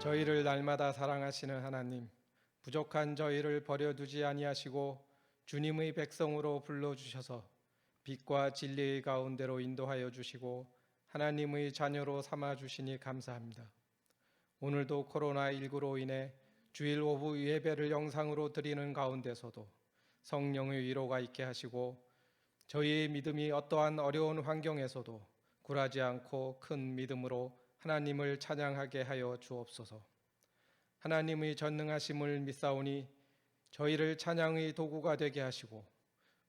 저희를 날마다 사랑하시는 하나님, 부족한 저희를 버려두지 아니하시고 주님의 백성으로 불러주셔서 빛과 진리의 가운데로 인도하여 주시고 하나님의 자녀로 삼아주시니 감사합니다. 오늘도 코로나19로 인해 주일 오후 예배를 영상으로 드리는 가운데서도 성령의 위로가 있게 하시고 저희의 믿음이 어떠한 어려운 환경에서도 굴하지 않고 큰 믿음으로 하나님을 찬양하게 하여 주옵소서. 하나님의 전능하심을 믿사오니 저희를 찬양의 도구가 되게 하시고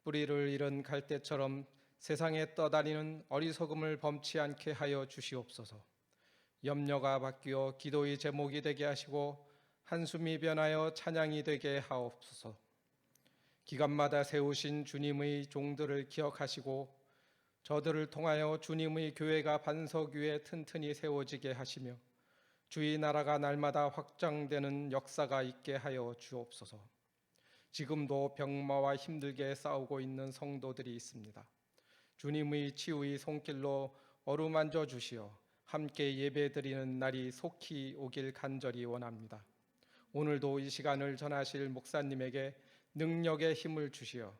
뿌리를 잃은 갈대처럼 세상에 떠다니는 어리석음을 범치 않게 하여 주시옵소서. 염려가 바뀌어 기도의 제목이 되게 하시고 한숨이 변하여 찬양이 되게 하옵소서. 기간마다 세우신 주님의 종들을 기억하시고 저들을 통하여 주님의 교회가 반석 위에 튼튼히 세워지게 하시며 주의 나라가 날마다 확장되는 역사가 있게 하여 주옵소서. 지금도 병마와 힘들게 싸우고 있는 성도들이 있습니다. 주님의 치유의 손길로 어루만져 주시어 함께 예배드리는 날이 속히 오길 간절히 원합니다. 오늘도 이 시간을 전하실 목사님에게 능력의 힘을 주시어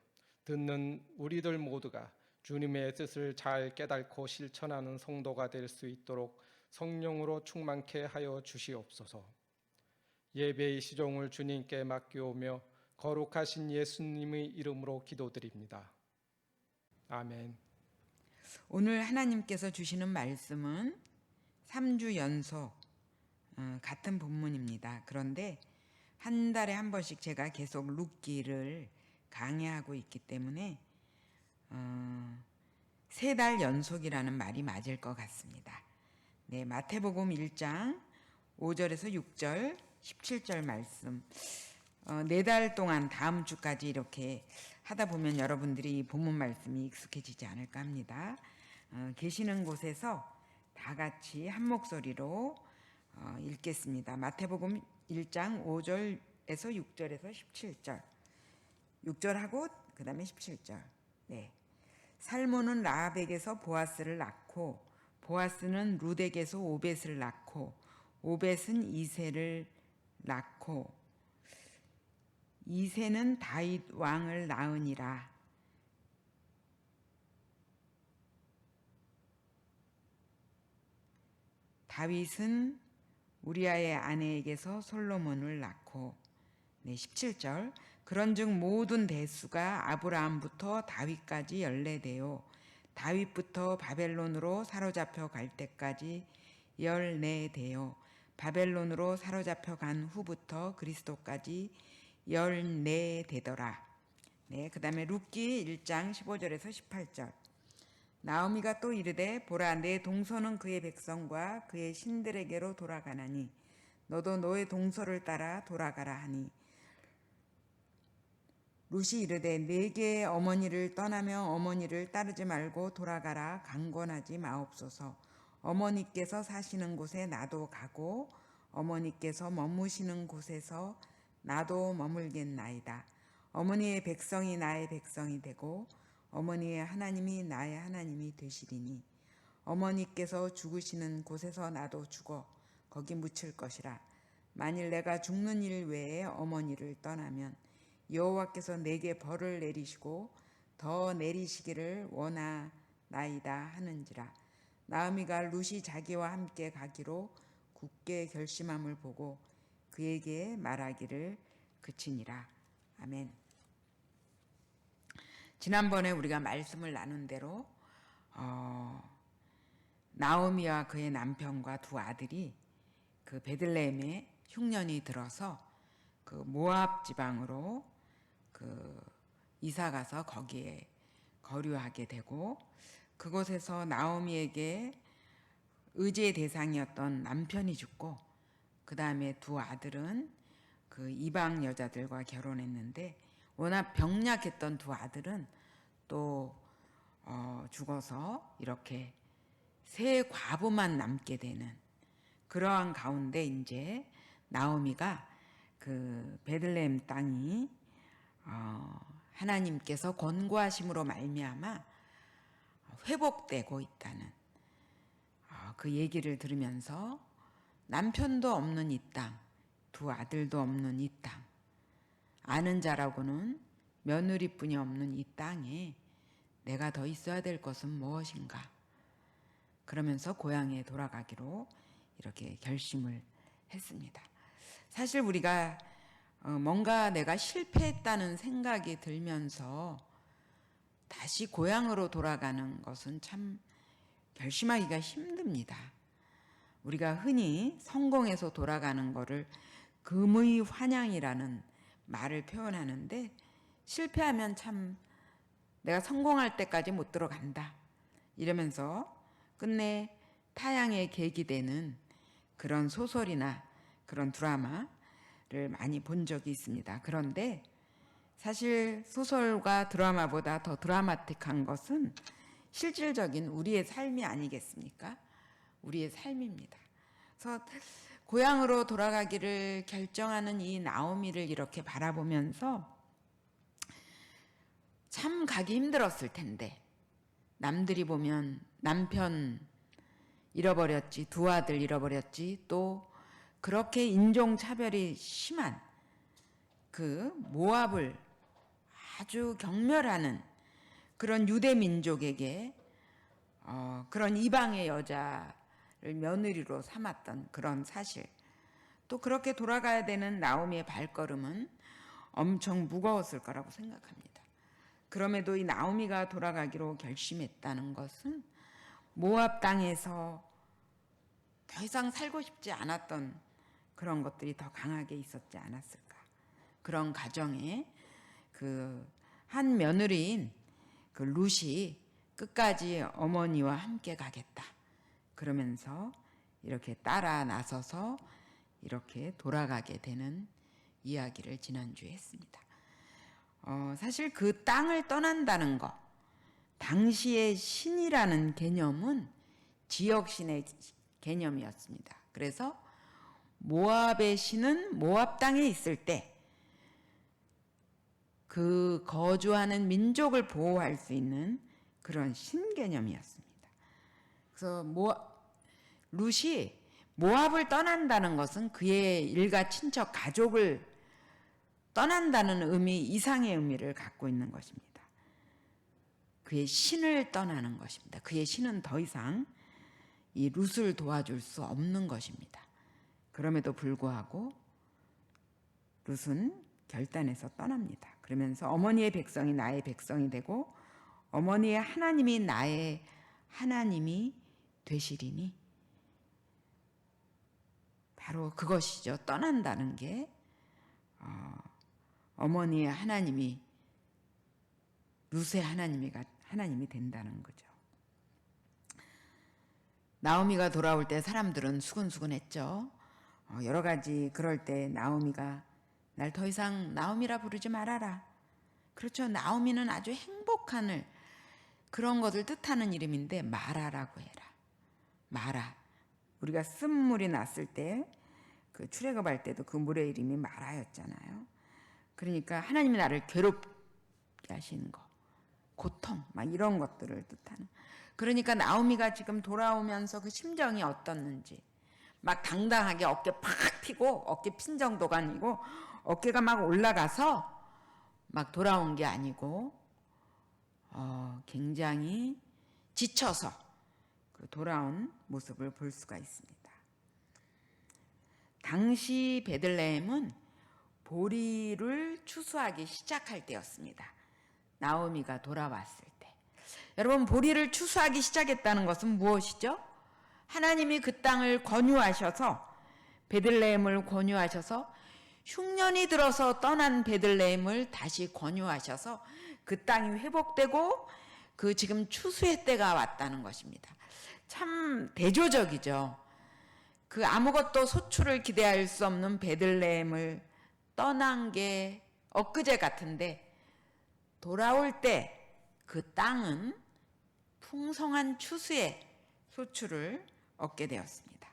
듣는 우리들 모두가 주님의 뜻을 잘 깨닫고 실천하는 성도가 될 수 있도록 성령으로 충만케 하여 주시옵소서. 예배의 시종을 주님께 맡기오며 거룩하신 예수님의 이름으로 기도드립니다. 아멘. 오늘 하나님께서 주시는 말씀은 3주 연속 같은 본문입니다. 그런데 한 달에 한 번씩 제가 계속 룻기를 강의하고 있기 때문에 3달 연속이라는 말이 맞을 것 같습니다. 네, 마태복음 1장 5절에서 6절, 17절 말씀 4달 동안 다음 주까지 이렇게 하다 보면 여러분들이 본문 말씀이 익숙해지지 않을까 합니다. 계시는 곳에서 다 같이 한 목소리로 읽겠습니다. 마태복음 1장 5절에서 6절에서 17절 6절하고 그 다음에 17절. 네. 살몬은 라합에게서 보아스를 낳고 보아스는 룻에게서 오벳을 낳고 오벳은 이새를 낳고 이새는 다윗 왕을 낳으니라. 다윗은 우리아의 아내에게서 솔로몬을 낳고 17절 그런즉 모든 대수가 아브라함부터 다윗까지 연례되어 다윗부터 바벨론으로 사로잡혀 갈 때까지 14되어 바벨론으로 사로잡혀 간 후부터 그리스도까지 14되더라. 네, 그 다음에 룻기 1장 15절에서 18절 나오미가 또 이르되 보라 내 동서는 그의 백성과 그의 신들에게로 돌아가나니 너도 너의 동서를 따라 돌아가라 하니 룻이 이르되 내게 어머니를 떠나며 어머니를 따르지 말고 돌아가라 강권하지 마옵소서. 어머니께서 사시는 곳에 나도 가고 어머니께서 머무시는 곳에서 나도 머물겠나이다. 어머니의 백성이 나의 백성이 되고 어머니의 하나님이 나의 하나님이 되시리니 어머니께서 죽으시는 곳에서 나도 죽어 거기 묻힐 것이라. 만일 내가 죽는 일 외에 어머니를 떠나면 여호와께서 내게 벌을 내리시고 더 내리시기를 원하나이다 하는지라. 나오미가 룻이 자기와 함께 가기로 굳게 결심함을 보고 그에게 말하기를 그치니라. 아멘. 지난번에 우리가 말씀을 나눈 대로 나오미와 그의 남편과 두 아들이 그 베들레헴에 흉년이 들어서 그 모압 지방으로 그 이사 가서 거기에 거류하게 되고 그곳에서 나오미에게 의지의 대상이었던 남편이 죽고 그 다음에 두 아들은 그 이방 여자들과 결혼했는데 워낙 병약했던 두 아들은 또 죽어서 이렇게 세 과부만 남게 되는 그러한 가운데 이제 나오미가 그 베들레헴 땅이 하나님께서 권고하심으로 말미암아 회복되고 있다는 그 얘기를 들으면서 남편도 없는 이 땅, 두 아들도 없는 이 땅, 아는 자라고는 며느리뿐이 없는 이 땅에 내가 더 있어야 될 것은 무엇인가? 그러면서 고향에 돌아가기로 이렇게 결심을 했습니다. 사실 우리가 뭔가 내가 실패했다는 생각이 들면서 다시 고향으로 돌아가는 것은 참 결심하기가 힘듭니다. 우리가 흔히 성공해서 돌아가는 것을 금의 환영이라는 말을 표현하는데, 실패하면 참 내가 성공할 때까지 못 들어간다 이러면서 끝내 타향의 계기 되는 그런 소설이나 그런 드라마를 많이 본 적이 있습니다. 그런데 사실 소설과 드라마보다 더 드라마틱한 것은 실질적인 우리의 삶이 아니겠습니까? 우리의 삶입니다. 그래서 고향으로 돌아가기를 결정하는 이 나오미를 이렇게 바라보면서 참 가기 힘들었을 텐데, 남들이 보면 남편 잃어버렸지, 두 아들 잃어버렸지, 또 그렇게 인종차별이 심한 그 모압을 아주 경멸하는 그런 유대 민족에게 그런 이방의 여자를 며느리로 삼았던 그런 사실, 또 그렇게 돌아가야 되는 나오미의 발걸음은 엄청 무거웠을 거라고 생각합니다. 그럼에도 이 나오미가 돌아가기로 결심했다는 것은 모압 땅에서 더 이상 살고 싶지 않았던 그런 것들이 더 강하게 있었지 않았을까. 그런 가정에 그 한 며느리인 그 룻이 끝까지 어머니와 함께 가겠다 그러면서 이렇게 따라 나서서 이렇게 돌아가게 되는 이야기를 지난주에 했습니다. 사실 그 땅을 떠난다는 것, 당시의 신이라는 개념은 지역신의 개념이었습니다. 그래서 모압의 신은 모압 땅에 있을 때 그 거주하는 민족을 보호할 수 있는 그런 신 개념이었습니다. 그래서 룻이 모압을 떠난다는 것은 그의 일가 친척 가족을 떠난다는 의미 이상의 의미를 갖고 있는 것입니다. 그의 신을 떠나는 것입니다. 그의 신은 더 이상 이 룻을 도와줄 수 없는 것입니다. 그럼에도 불구하고 룻은 결단해서 떠납니다. 그러면서 어머니의 백성이 나의 백성이 되고 어머니의 하나님이 나의 하나님이 되시리니, 바로 그것이죠. 떠난다는 게 어머니의 하나님이 룻의 하나님이 된다는 거죠. 나오미가 돌아올 때 사람들은 수근수근했죠. 여러 가지 그럴 때 나오미가 날 더 이상 나오미라 부르지 말아라. 그렇죠. 나오미는 아주 행복한 그런 것을 뜻하는 이름인데 마라라고 해라. 마라. 우리가 쓴물이 났을 때 그 출애굽할 때도 그 물의 이름이 마라였잖아요. 그러니까 하나님이 나를 괴롭게 하시는 거, 고통 막 이런 것들을 뜻하는. 그러니까 나오미가 지금 돌아오면서 그 심정이 어떻는지, 막 당당하게 어깨 팍 피고 어깨 핀 정도가 아니고 어깨가 막 올라가서 막 돌아온 게 아니고 굉장히 지쳐서 그 돌아온 모습을 볼 수가 있습니다. 당시 베들레헴은 보리를 추수하기 시작할 때였습니다. 나오미가 돌아왔을 때. 여러분, 보리를 추수하기 시작했다는 것은 무엇이죠? 하나님이 그 땅을 권유하셔서, 베들레헴을 권유하셔서, 흉년이 들어서 떠난 베들레헴을 다시 권유하셔서 그 땅이 회복되고 그 지금 추수의 때가 왔다는 것입니다. 참 대조적이죠. 그 아무것도 소출을 기대할 수 없는 베들레헴을 떠난 게 엊그제 같은데, 돌아올 때 그 땅은 풍성한 추수의 소출을 얻게 되었습니다.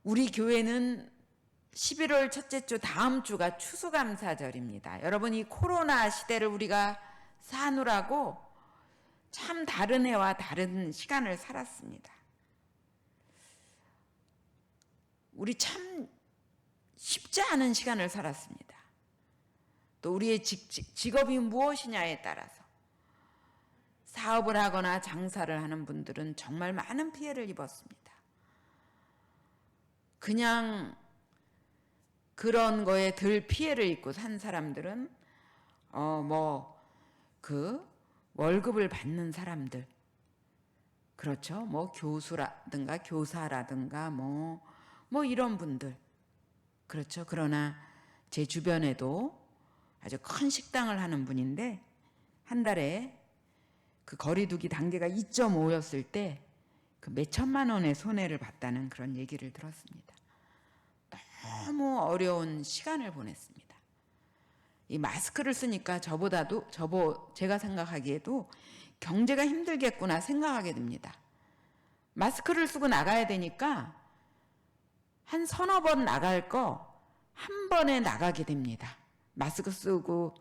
우리 교회는 11월 첫째 주 다음 주가 추수감사절입니다. 여러분, 이 코로나 시대를 우리가 사느라고 참 다른 해와 다른 시간을 살았습니다. 우리 참 쉽지 않은 시간을 살았습니다. 또 우리의 직업이 무엇이냐에 따라서 사업을 하거나 장사를 하는 분들은 정말 많은 피해를 입었습니다. 그냥 그런 거에 덜 피해를 입고 산 사람들은 월급을 받는 사람들, 그렇죠? 교수라든가 교사라든가 이런 분들, 그렇죠? 그러나 제 주변에도 아주 큰 식당을 하는 분인데 한 달에 그 거리두기 단계가 2.5였을 때 그 몇천만 원의 손해를 봤다는 그런 얘기를 들었습니다. 너무 어려운 시간을 보냈습니다. 이 마스크를 쓰니까 제가 생각하기에도 경제가 힘들겠구나 생각하게 됩니다. 마스크를 쓰고 나가야 되니까 한 서너 번 나갈 거 한 번에 나가게 됩니다. 마스크 쓰고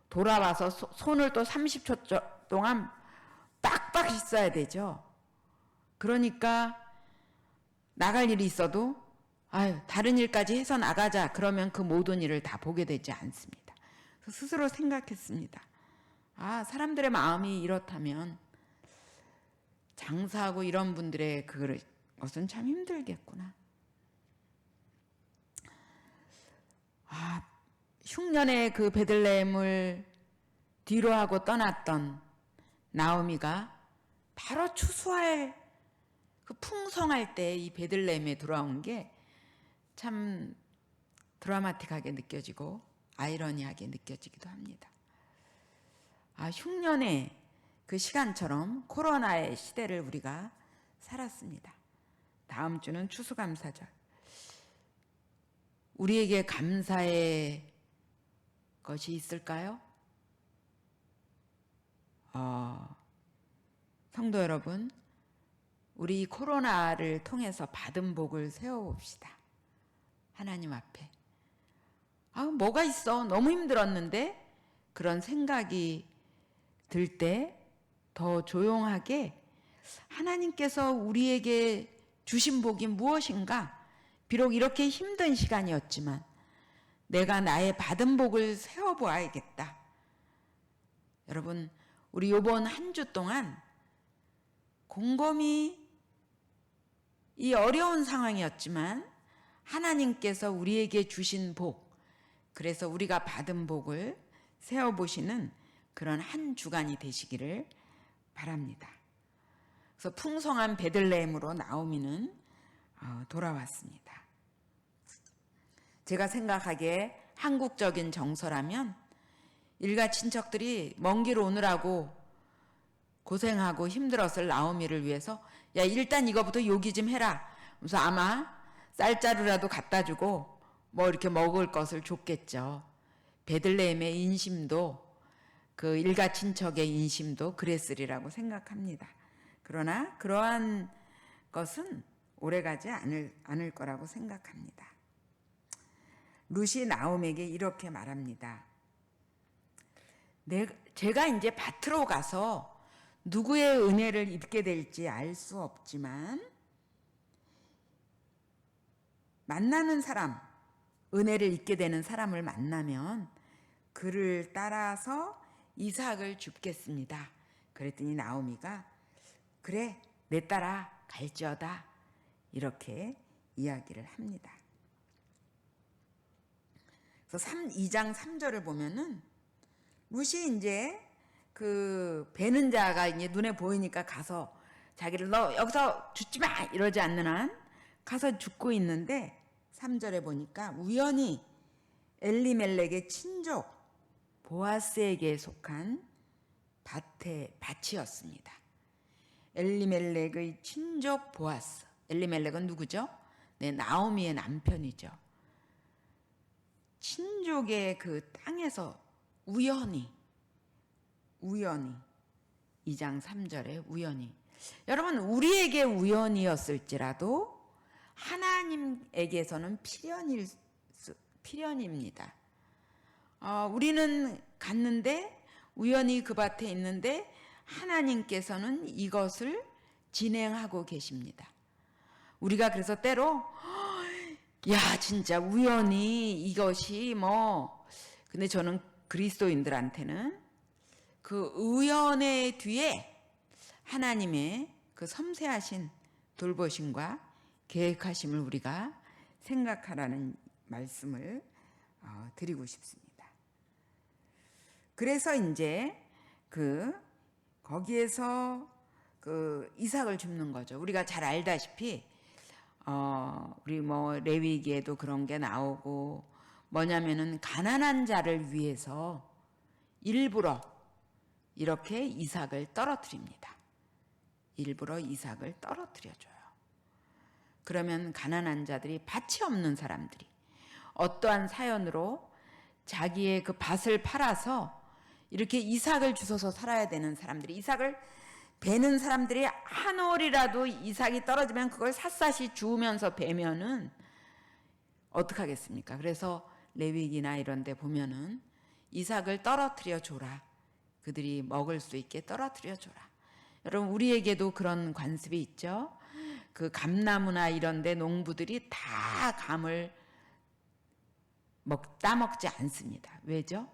돌아와서 손을 또 30초 동안 빡빡 씻어야 되죠. 그러니까 나갈 일이 있어도 다른 일까지 해서 나가자 그러면 그 모든 일을 다 보게 되지 않습니다. 그래서 스스로 생각했습니다. 사람들의 마음이 이렇다면 장사하고 이런 분들의 그것은 참 힘들겠구나. 흉년에 그 베들레헴을 뒤로 하고 떠났던 나오미가 바로 추수할 그 풍성할 때 이 베들레헴에 돌아온 게 참 드라마틱하게 느껴지고 아이러니하게 느껴지기도 합니다. 흉년의 그 시간처럼 코로나의 시대를 우리가 살았습니다. 다음 주는 추수감사절. 우리에게 감사의 것이 있을까요? 성도 여러분, 우리 코로나를 통해서 받은 복을 세워봅시다. 하나님 앞에. 뭐가 있어? 너무 힘들었는데? 그런 생각이 들 때 더 조용하게 하나님께서 우리에게 주신 복이 무엇인가? 비록 이렇게 힘든 시간이었지만 내가 나의 받은 복을 세워보아야겠다. 여러분, 우리 이번 한 주 동안 곰곰이 이 어려운 상황이었지만 하나님께서 우리에게 주신 복, 그래서 우리가 받은 복을 세워보시는 그런 한 주간이 되시기를 바랍니다. 그래서 풍성한 베들레헴으로 나오미는 돌아왔습니다. 제가 생각하기에 한국적인 정서라면 일가 친척들이 먼 길 오느라고 고생하고 힘들었을 나오미를 위해서 일단 이거부터 요기 좀 해라. 그래서 아마 쌀자루라도 갖다 주고 이렇게 먹을 것을 줬겠죠. 베들레헴의 인심도 그 일가 친척의 인심도 그랬으리라고 생각합니다. 그러나 그러한 것은 오래가지 않을 거라고 생각합니다. 룻이 나오미에게 이렇게 말합니다. 제가 이제 밭으로 가서 누구의 은혜를 입게 될지 알 수 없지만 만나는 사람, 은혜를 입게 되는 사람을 만나면 그를 따라서 이삭을 줍겠습니다. 그랬더니 나오미가 그래, 내 따라 갈지어다 이렇게 이야기를 합니다. 그래서 2장 3절을 보면은 룻이 이제 그 베는 자가 이제 눈에 보이니까 가서 자기를 너 여기서 죽지 마 이러지 않는 한 가서 죽고 있는데 3절에 보니까 우연히 엘리멜렉의 친족 보아스에게 속한 밭이었습니다. 엘리멜렉의 친족 보아스. 엘리멜렉은 누구죠? 나오미의 남편이죠. 친족의 그 땅에서 우연히 2장 3절에 우연히. 여러분, 우리에게 우연이었을지라도 하나님에게서는 필연입니다. 우리는 갔는데 우연히 그 밭에 있는데 하나님께서는 이것을 진행하고 계십니다. 우리가 그래서 때로 야, 진짜 우연히 이것이 뭐, 근데 저는 그리스도인들한테는 그 우연의 뒤에 하나님의 그 섬세하신 돌보심과 계획하심을 우리가 생각하라는 말씀을 드리고 싶습니다. 그래서 이제 거기에서 그 이삭을 줍는 거죠. 우리가 잘 알다시피 우리 뭐 레위기에도 그런 게 나오고 뭐냐면은 가난한 자를 위해서 일부러 이렇게 이삭을 떨어뜨립니다. 일부러 이삭을 떨어뜨려줘요. 그러면 가난한 자들이 밭이 없는 사람들이 어떠한 사연으로 자기의 그 밭을 팔아서 이렇게 이삭을 주워서 살아야 되는 사람들이, 이삭을 베는 사람들이 한 올이라도 이삭이 떨어지면 그걸 샅샅이 주우면서 베면은 어떡하겠습니까? 그래서 레위기나 이런 데 보면은 이삭을 떨어뜨려 줘라. 그들이 먹을 수 있게 떨어뜨려 줘라. 여러분, 우리에게도 그런 관습이 있죠. 그 감나무나 이런 데 농부들이 다 감을 따먹지 않습니다. 왜죠?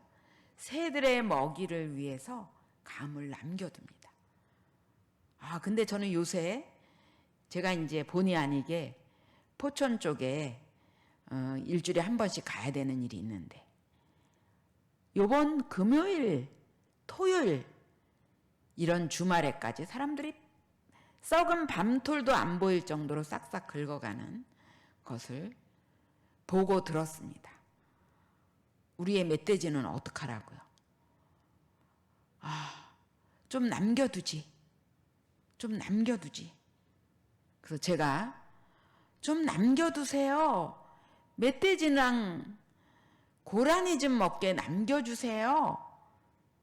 새들의 먹이를 위해서 감을 남겨둡니다. 근데 저는 요새 제가 이제 본의 아니게 포천 쪽에 일주일에 한 번씩 가야 되는 일이 있는데, 요번 금요일, 토요일 이런 주말에까지 사람들이 썩은 밤톨도 안 보일 정도로 싹싹 긁어가는 것을 보고 들었습니다. 우리의 멧돼지는 어떡하라고요? 좀 남겨두지. 좀 남겨두지. 그래서 제가 좀 남겨두세요. 멧돼지랑 고라니 좀 먹게 남겨주세요.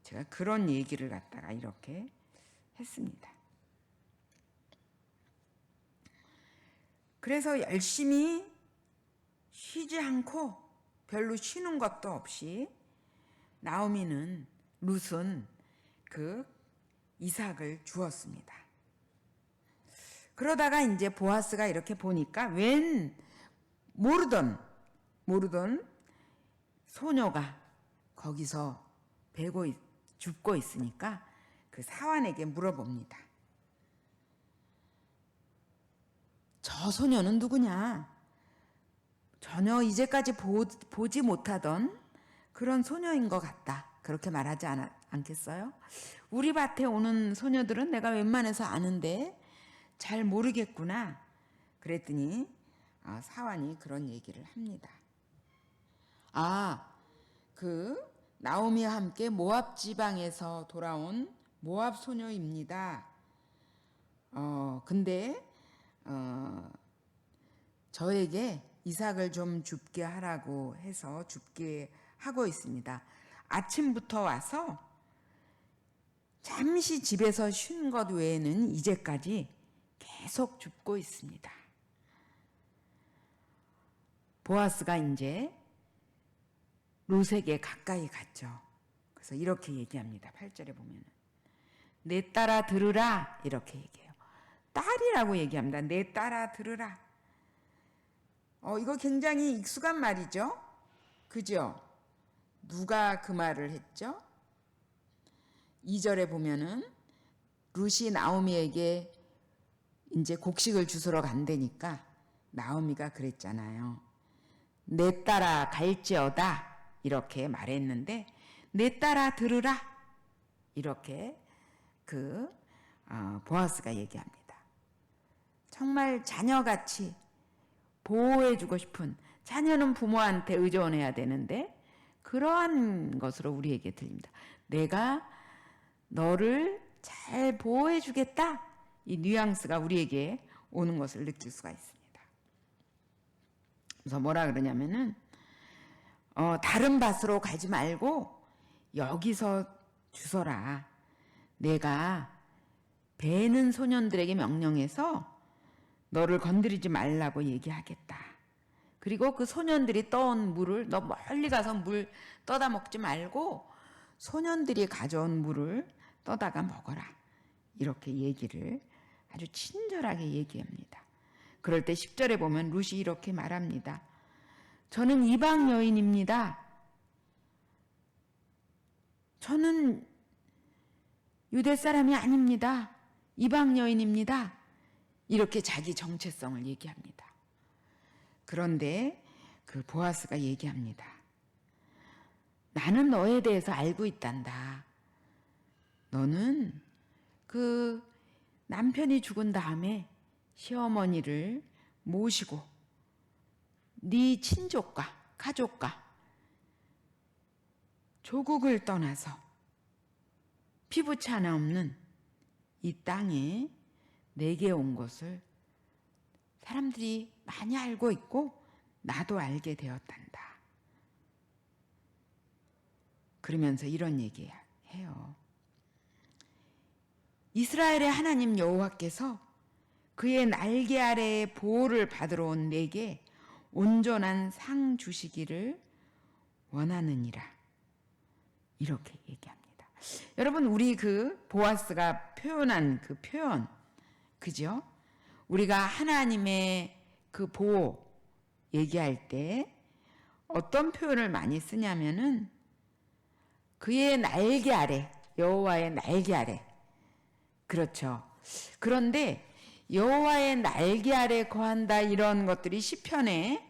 제가 그런 얘기를 갖다가 이렇게 했습니다. 그래서 열심히 쉬지 않고 별로 쉬는 것도 없이 나오미는, 룻은 그 이삭을 주었습니다. 그러다가 이제 보아스가 이렇게 보니까 웬 모르던 소녀가 거기서 줍고 있으니까 그 사환에게 물어봅니다. 저 소녀는 누구냐? 전혀 이제까지 보지 못하던 그런 소녀인 것 같다. 그렇게 말하지 않겠어요? 우리 밭에 오는 소녀들은 내가 웬만해서 아는데 잘 모르겠구나. 그랬더니 사환이 그런 얘기를 합니다. 그 나오미와 함께 모압 지방에서 돌아온 모압 소녀입니다. 근데 저에게 이삭을 좀 줍게 하라고 해서 줍게 하고 있습니다. 아침부터 와서 잠시 집에서 쉰 것 외에는 이제까지 계속 줍고 있습니다. 보아스가 이제 룻에게 가까이 갔죠. 그래서 이렇게 얘기합니다. 8절에 보면은 내 딸아 들으라 이렇게 얘기해요. 딸이라고 얘기합니다. 내 딸아 들으라. 이거 굉장히 익숙한 말이죠. 그죠? 누가 그 말을 했죠? 2절에 보면은 룻이 나오미에게 이제 곡식을 주스러 간다니까 나오미가 그랬잖아요. 내 딸아 갈지어다 이렇게 말했는데 내 딸아 들으라 이렇게 보아스가 얘기합니다. 정말 자녀같이 보호해주고 싶은, 자녀는 부모한테 의존해야 되는데 그러한 것으로 우리에게 들립니다. 내가 너를 잘 보호해주겠다. 이 뉘앙스가 우리에게 오는 것을 느낄 수가 있습니다. 그래서 뭐라 그러냐면은 다른 밭으로 가지 말고 여기서 주서라. 내가 베는 소년들에게 명령해서 너를 건드리지 말라고 얘기하겠다. 그리고 그 소년들이 떠온 물을 너 멀리 가서 물 떠다 먹지 말고 소년들이 가져온 물을 떠다가 먹어라. 이렇게 얘기를 아주 친절하게 얘기합니다. 그럴 때 10절에 보면 룻이 이렇게 말합니다. 저는 이방 여인입니다. 저는 유대 사람이 아닙니다. 이방 여인입니다. 이렇게 자기 정체성을 얘기합니다. 그런데 그 보아스가 얘기합니다. 나는 너에 대해서 알고 있단다. 너는 그 남편이 죽은 다음에 시어머니를 모시고 네 친족과 가족과 조국을 떠나서 피부치 하나 없는 이 땅에 내게 온 것을 사람들이 많이 알고 있고 나도 알게 되었단다. 그러면서 이런 얘기해요. 이스라엘의 하나님 여호와께서 그의 날개 아래에 보호를 받으러 온 내게 온전한 상 주시기를 원하느니라. 이렇게 얘기합니다. 여러분, 우리 그 보아스가 표현한 그 표현, 그죠? 우리가 하나님의 그 보호 얘기할 때 어떤 표현을 많이 쓰냐면은 그의 날개 아래, 여호와의 날개 아래. 그렇죠. 그런데 여호와의 날개 아래 거한다 이런 것들이 시편에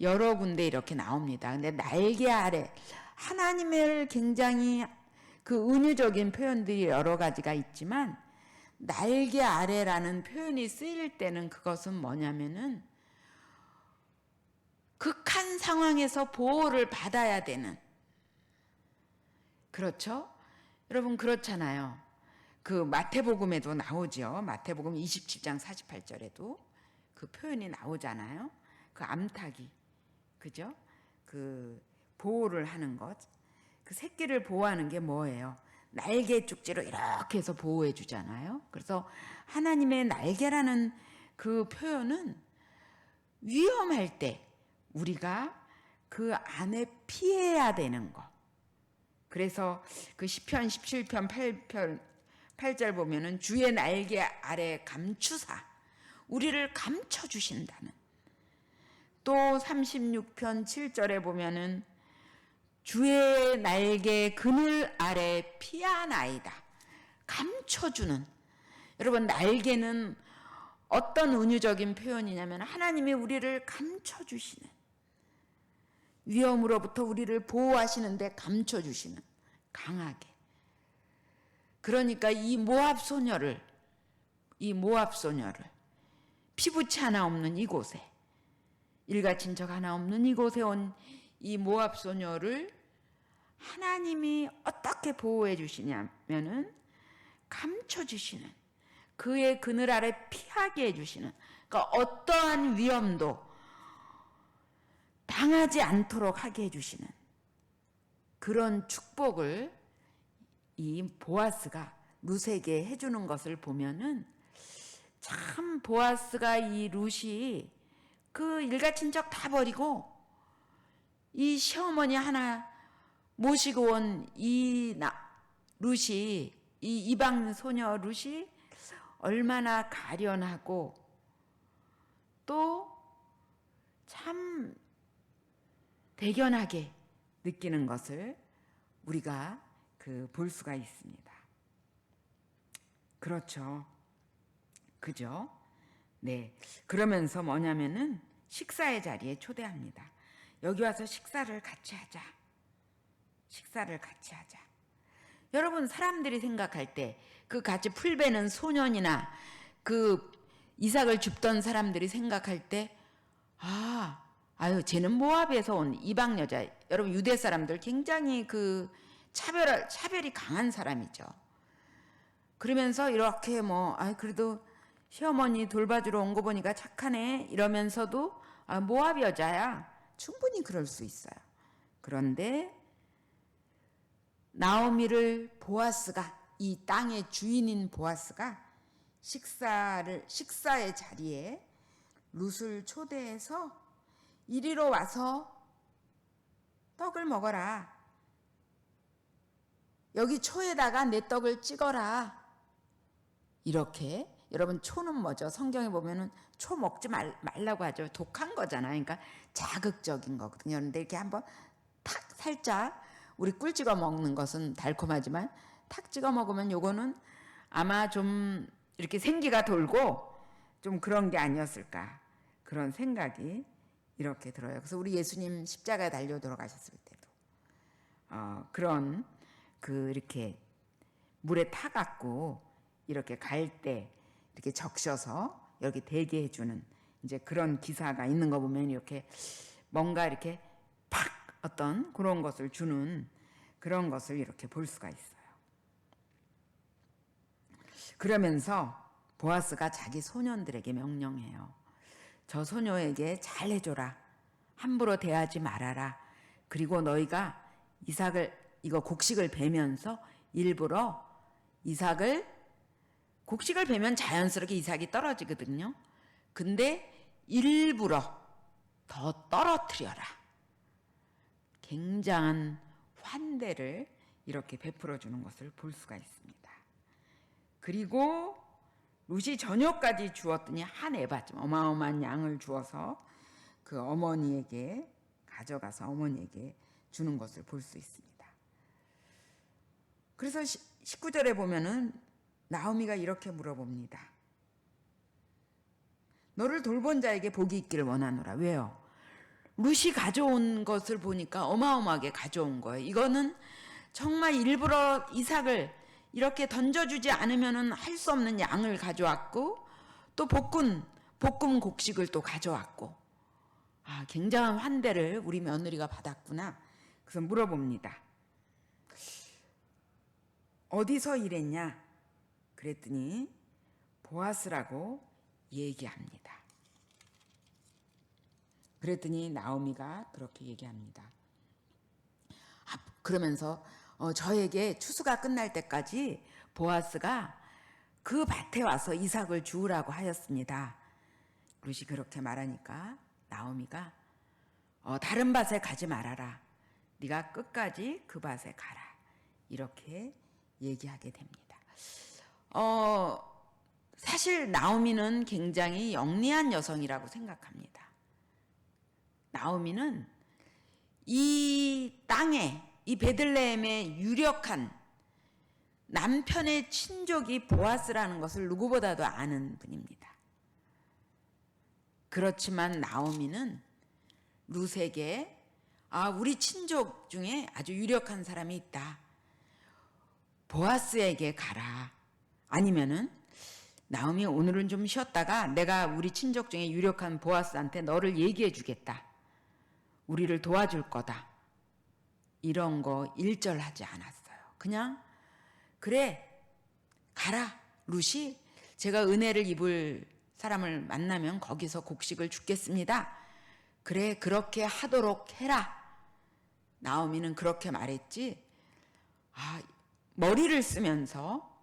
여러 군데 이렇게 나옵니다. 근데 날개 아래, 하나님을 굉장히 그 은유적인 표현들이 여러 가지가 있지만 날개 아래라는 표현이 쓰일 때는 그것은 뭐냐면은 극한 상황에서 보호를 받아야 되는, 그렇죠? 여러분 그렇잖아요. 그 마태복음에도 나오죠. 마태복음 27장 48절에도 그 표현이 나오잖아요. 그 암탉이, 그죠? 그 보호를 하는 것. 그 새끼를 보호하는 게 뭐예요? 날개 쪽지로 이렇게 해서 보호해 주잖아요. 그래서 하나님의 날개라는 그 표현은 위험할 때 우리가 그 안에 피해야 되는 거. 그래서 그 시편 17편 8절 보면은 주의 날개 아래 감추사 우리를 감춰 주신다는, 또 36편 7절에 보면은 주의 날개 그늘 아래 피하나이다. 감춰주는. 여러분, 날개는 어떤 은유적인 표현이냐면 하나님이 우리를 감춰주시는, 위험으로부터 우리를 보호하시는데 감춰주시는, 강하게. 그러니까 이 모압 소녀를 피부치 하나 없는 이곳에, 일가 친척 하나 없는 이곳에 온 이 모압 소녀를 하나님이 어떻게 보호해 주시냐면은 감춰 주시는, 그의 그늘 아래 피하게 해 주시는, 그러니까 어떠한 위험도 당하지 않도록 하게 해 주시는 그런 축복을 이 보아스가 룻에게 해주는 것을 보면은 참 보아스가 이 룻이 그 일가 친척 다 버리고 이 시어머니 하나 모시고 온 이 룻이, 이 이방 소녀 룻이 얼마나 가련하고 또 참 대견하게 느끼는 것을 우리가 볼 수가 있습니다. 그렇죠. 그죠? 네. 그러면서 뭐냐면은 식사의 자리에 초대합니다. 여기 와서 식사를 같이 하자. 여러분, 사람들이 생각할 때 그 같이 풀 베는 소년이나 그 이삭을 줍던 사람들이 생각할 때 아유 쟤는 모압에서 온 이방 여자. 여러분, 유대 사람들 굉장히 그 차별이 강한 사람이죠. 그러면서 이렇게 그래도 시어머니 돌봐주러 온 거 보니까 착하네 이러면서도 모압 여자야. 충분히 그럴 수 있어요. 그런데 나오미를 보아스가, 이 땅의 주인인 보아스가 식사의 자리에 룻을 초대해서 이리로 와서 떡을 먹어라. 여기 초에다가 내 떡을 찍어라. 이렇게 여러분 초는 뭐죠? 성경에 보면은 초 먹지 말라고 하죠. 독한 거잖아요. 그러니까 자극적인 거거든요. 그런데 이렇게 한번 탁 살짝, 우리 꿀 찍어 먹는 것은 달콤하지만 탁 찍어 먹으면 요거는 아마 좀 이렇게 생기가 돌고 좀 그런 게 아니었을까, 그런 생각이 이렇게 들어요. 그래서 우리 예수님 십자가에 달려 돌아가셨을 때도 그런 이렇게 물에 타갖고 이렇게 갈 때 이렇게 적셔서 여기 대게 해주는 이제 그런 기사가 있는 거 보면 이렇게 뭔가 이렇게 팍 어떤 그런 것을 주는 그런 것을 이렇게 볼 수가 있어요. 그러면서 보아스가 자기 소년들에게 명령해요. 저 소녀에게 잘 해줘라. 함부로 대하지 말아라. 그리고 너희가 이거 곡식을 베면서 일부러 곡식을 베면 자연스럽게 이삭이 떨어지거든요. 근데 일부러 더 떨어뜨려라. 굉장한 환대를 이렇게 베풀어 주는 것을 볼 수가 있습니다. 그리고 룻이 저녁까지 주었더니 한 에바쯤 어마어마한 양을 주어서 그 어머니에게 가져가서 어머니에게 주는 것을 볼 수 있습니다. 그래서 19절에 보면은 나오미가 이렇게 물어봅니다. 너를 돌본 자에게 복이 있기를 원하노라. 왜요? 룻이 가져온 것을 보니까 어마어마하게 가져온 거예요. 이거는 정말 일부러 이삭을 이렇게 던져주지 않으면 할 수 없는 양을 가져왔고, 또 볶은 곡식을 또 가져왔고, 굉장한 환대를 우리 며느리가 받았구나. 그래서 물어봅니다. 어디서 일했냐? 그랬더니 보아스라고 얘기합니다. 그랬더니 나오미가 그렇게 얘기합니다. 그러면서 저에게 추수가 끝날 때까지 보아스가 그 밭에 와서 이삭을 주우라고 하였습니다. 룻이 그렇게 말하니까 나오미가 다른 밭에 가지 말아라. 네가 끝까지 그 밭에 가라. 이렇게 얘기하게 됩니다. 사실 나오미는 굉장히 영리한 여성이라고 생각합니다. 나오미는 이 땅에, 이 베들레헴의 유력한 남편의 친족이 보아스라는 것을 누구보다도 아는 분입니다. 그렇지만 나오미는 룻에게 우리 친족 중에 아주 유력한 사람이 있다. 보아스에게 가라. 아니면은 나오미 오늘은 좀 쉬었다가 내가 우리 친족 중에 유력한 보아스한테 너를 얘기해 주겠다. 우리를 도와줄 거다. 이런 거 일절하지 않았어요. 그냥 그래 가라. 룻이 제가 은혜를 입을 사람을 만나면 거기서 곡식을 줍겠습니다. 그래 그렇게 하도록 해라. 나오미는 그렇게 말했지. 머리를 쓰면서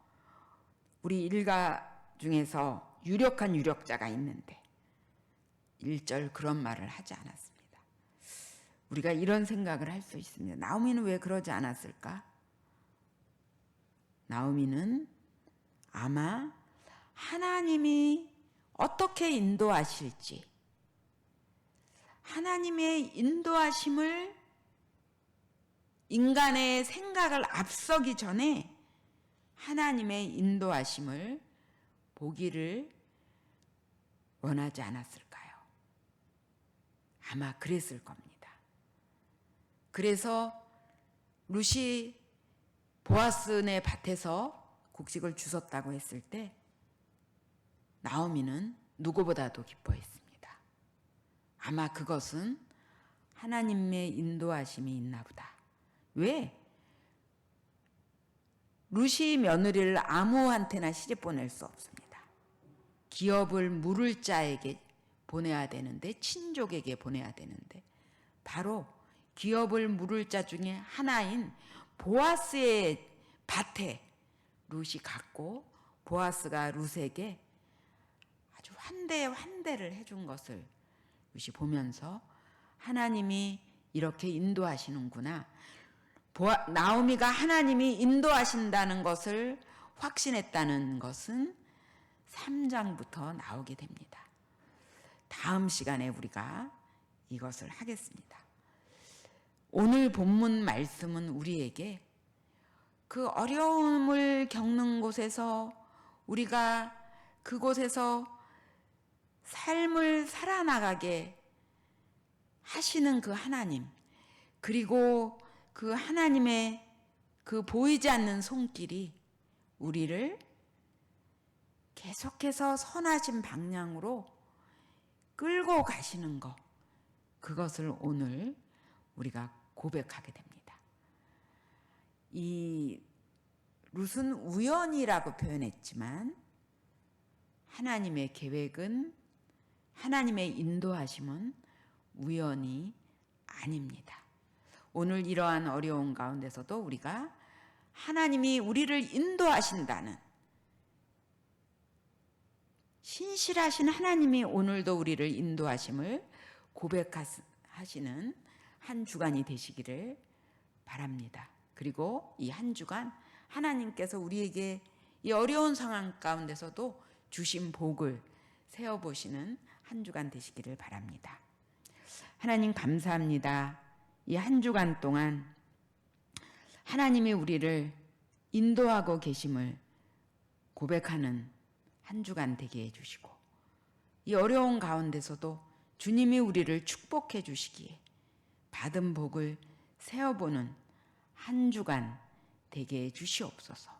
우리 일가 중에서 유력한 유력자가 있는데 일절 그런 말을 하지 않았습니다. 우리가 이런 생각을 할 수 있습니다. 나오미는 왜 그러지 않았을까? 나오미는 아마 하나님이 어떻게 인도하실지, 하나님의 인도하심을 인간의 생각을 앞서기 전에 하나님의 인도하심을 보기를 원하지 않았을까요? 아마 그랬을 겁니다. 그래서 룻이 보아스네 밭에서 곡식을 주웠다고 했을 때 나오미는 누구보다도 기뻐했습니다. 아마 그것은 하나님의 인도하심이 있나 보다. 왜? 룻이 며느리를 아무한테나 시집 보낼 수 없습니다. 기업을 물을 자에게 보내야 되는데, 친족에게 보내야 되는데, 바로 기업을 물을 자 중에 하나인 보아스의 밭에 룻이 갔고, 보아스가 룻에게 아주 환대를 해준 것을 룻이 보면서 하나님이 이렇게 인도하시는구나. 나오미가 하나님이 인도하신다는 것을 확신했다는 것은 3장부터 나오게 됩니다. 다음 시간에 우리가 이것을 하겠습니다. 오늘 본문 말씀은 우리에게 그 어려움을 겪는 곳에서 우리가 그곳에서 삶을 살아나가게 하시는 그 하나님, 그리고 그 하나님의 그 보이지 않는 손길이 우리를 계속해서 선하신 방향으로 끌고 가시는 것, 그것을 오늘 우리가 고백하게 됩니다. 이 룻은 우연이라고 표현했지만 하나님의 계획은, 하나님의 인도하심은 우연이 아닙니다. 오늘 이러한 어려운 가운데서도 우리가 하나님이 우리를 인도하신다는, 신실하신 하나님이 오늘도 우리를 인도하심을 고백하시는 한 주간이 되시기를 바랍니다. 그리고 이 한 주간 하나님께서 우리에게 이 어려운 상황 가운데서도 주신 복을 세어보시는 한 주간 되시기를 바랍니다. 하나님 감사합니다. 이 한 주간 동안 하나님이 우리를 인도하고 계심을 고백하는 한 주간 되게 해주시고, 이 어려운 가운데서도 주님이 우리를 축복해 주시기에 받은 복을 세어보는 한 주간 되게 해주시옵소서.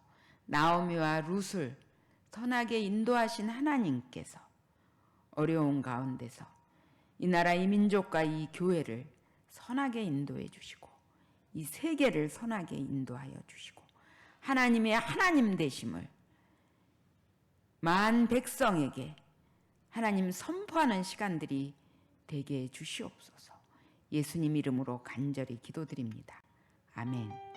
나오미와 룻을 선하게 인도하신 하나님께서 어려운 가운데서 이 나라 이 민족과 이 교회를 선하게 인도해 주시고 이 세계를 선하게 인도하여 주시고 하나님의 하나님 되심을 만 백성에게 하나님 선포하는 시간들이 되게 해 주시옵소서. 예수님 이름으로 간절히 기도드립니다. 아멘.